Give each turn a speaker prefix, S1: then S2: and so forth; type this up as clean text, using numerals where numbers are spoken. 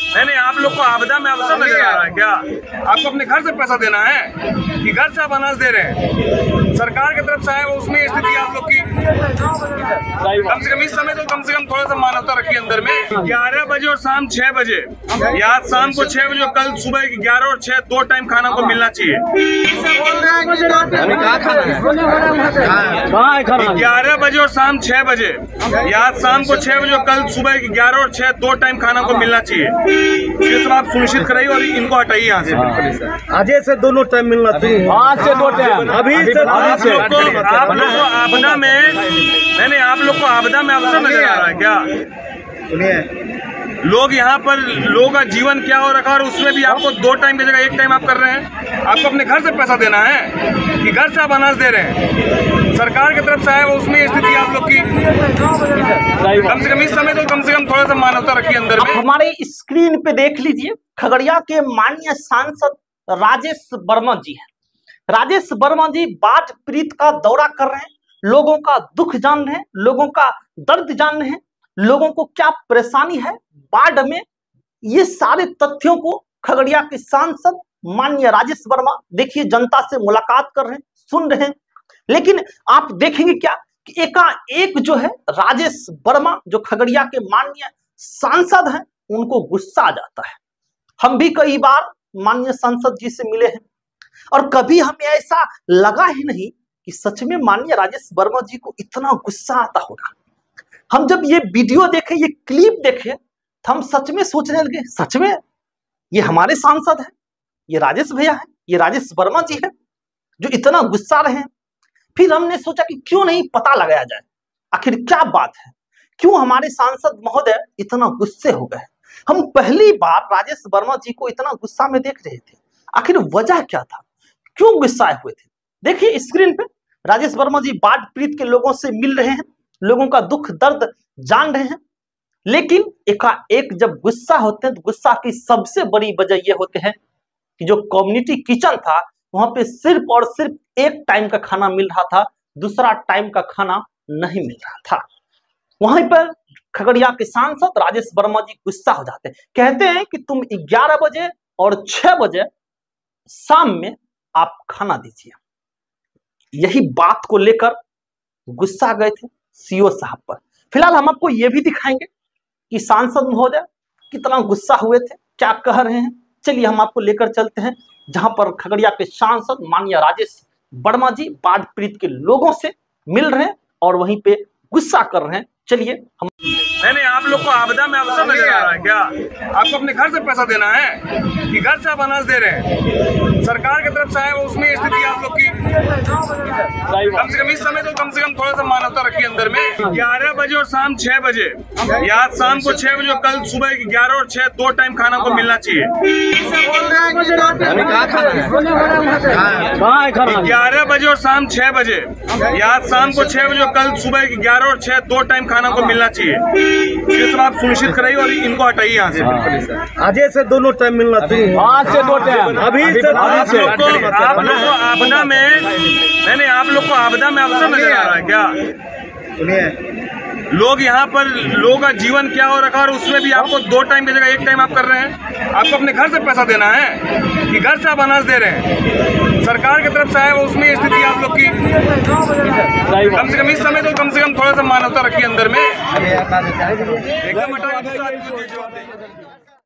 S1: नहीं, आप लोग को आपदा में अवसर नजर आ रहा है क्या? आपको अपने घर से पैसा देना है कि घर से आप अनाज दे रहे हैं? सरकार की तरफ से आए वो उसमें स्थिति आप लोग की कम से कम इस समय तो कम से कम थोड़ा सा मानवता रखिए अंदर में। 11 बजे और शाम 6 बजे या शाम को 6 बजे, कल सुबह 11 और 6 2 टाइम खाना को मिलना चाहिए। 11 बजे और शाम 6 बजे या शाम को 6 बजे, कल सुबह 11 और 6 2 टाइम खाना को मिलना चाहिए। ये सब आप सुनिश्चित कराइए और इनको हटाइए यहाँ से।
S2: आज से दोनों टाइम मिलना चाहिए, आज से 2 टाइम। अभी
S1: आप लोग को आपदा में नहीं, आप लोग को आपदा में अवसर नजर आ रहा है क्या?
S2: सुनिए,
S1: लोग यहाँ पर लोगों का जीवन क्या हो रखा है और उसमें भी आपको 2 टाइम की जगह 1 टाइम आप कर रहे हैं। आपको अपने घर से पैसा देना है कि घर से आप अनाज दे रहे हैं? सरकार की तरफ से आए वो उसमें स्थिति आप लोग की कम से कम इस समय तो कम से कम थोड़ा सा मानवता रखिए अंदर में।
S3: हमारे स्क्रीन पे देख लीजिए, खगड़िया के माननीय सांसद राजेश वर्मा जी हैं। राजेश वर्मा जी बाढ़ पीड़ित का दौरा कर रहे हैं, लोगों का दुख जान रहे हैं, लोगों का दर्द जान रहे हैं, लोगों को क्या परेशानी है बाढ़ में, ये सारे तथ्यों को खगड़िया के सांसद माननीय राजेश वर्मा देखिए जनता से मुलाकात कर रहे हैं, सुन रहे हैं। लेकिन आप देखेंगे क्या कि एकाएक जो है राजेश वर्मा जो खगड़िया के माननीय सांसद हैं उनको गुस्सा आ जाता है। हम भी कई बार माननीय सांसद जी से मिले हैं और कभी हमें ऐसा लगा ही नहीं कि सच में माननीय राजेश वर्मा जी को इतना गुस्सा आता होगा। हम जब ये वीडियो देखे, ये क्लिप देखे, तो हम सच में सोचने लगे, सच में ये हमारे सांसद है, ये राजेश भैया है, ये राजेश वर्मा जी है जो इतना गुस्सा रहे हैं। फिर हमने सोचा कि क्यों नहीं पता लगाया जाए, आखिर क्या बात है, क्यों हमारे सांसद महोदय इतना गुस्से हो गए। हम पहली बार राजेश वर्मा जी को इतना गुस्सा में देख रहे थे, आखिर वजह क्या था, क्यों गुस्साए हुए थे। देखिए स्क्रीन पे राजेश वर्मा जी बाढ़ पीड़ित के लोगों से मिल रहे हैं, लोगों का दुख दर्द जान रहे हैं। लेकिन एकाएक जब गुस्सा होते हैं तो गुस्सा की सबसे बड़ी वजह यह होते हैं कि जो कम्युनिटी किचन था वहां पे सिर्फ और सिर्फ 1 टाइम का खाना मिल रहा था, दूसरा टाइम का खाना नहीं मिल रहा था। वहीं पर खगड़िया के सांसद राजेश वर्मा जी गुस्सा हो जाते हैं, कहते हैं कि तुम 11 बजे और 6 बजे शाम में आप खाना दीजिए। यही बात को लेकर गुस्सा गए थे सीओ साहब पर। फिलहाल हम आपको यह भी दिखाएंगे कि सांसद महोदय कितना गुस्सा हुए थे, क्या कह रहे हैं। चलिए हम आपको लेकर चलते हैं जहां पर खगड़िया के सांसद माननीय राजेश वर्मा जी बाढ़ पीड़ित के लोगों से मिल रहे हैं और वहीं पे गुस्सा कर रहे हैं। चलिए हम
S1: नहीं, आप लोग को आपदा में अवसर नजर आ रहा है क्या? आपको अपने घर से पैसा देना है कि घर से आप अनाज दे रहे हैं? सरकार की तरफ से आए वो उसमें स्थिति आप लोग की कम से कम इस समय तो कम से कम थोड़ा सा मानवता रखिए अंदर में। 11 बजे और शाम 6 बजे या शाम को 6 बजे, कल सुबह 11 और 6 2 टाइम खाना को मिलना चाहिए। 11 बजे और शाम 6 बजे या शाम को 6 बजे, कल सुबह 11 और 6 2 टाइम खाना को मिलना चाहिए। ये सब आप सुनिश्चित कराइए और इनको हटाइए यहाँ से।
S2: आज से दोनों टाइम मिलना चाहिए, आज से 2 टाइम। अभी
S1: आप लोग को आपदा में नहीं, आप लोग को आपदा में अवसर नजर आ रहा है क्या?
S2: सुनिए,
S1: लोग यहाँ पर लोगों का जीवन क्या हो रखा है और उसमें भी आपको 2 टाइम की जगह 1 टाइम आप कर रहे हैं। आपको अपने घर से पैसा देना है कि घर से आप अनाज दे रहे हैं? सरकार की तरफ से आए वो उसमें स्थिति आप लोग की कम से कम इस समय तो कम से कम थोड़ा सा मानवता रखिए अंदर में। एकदम हटा के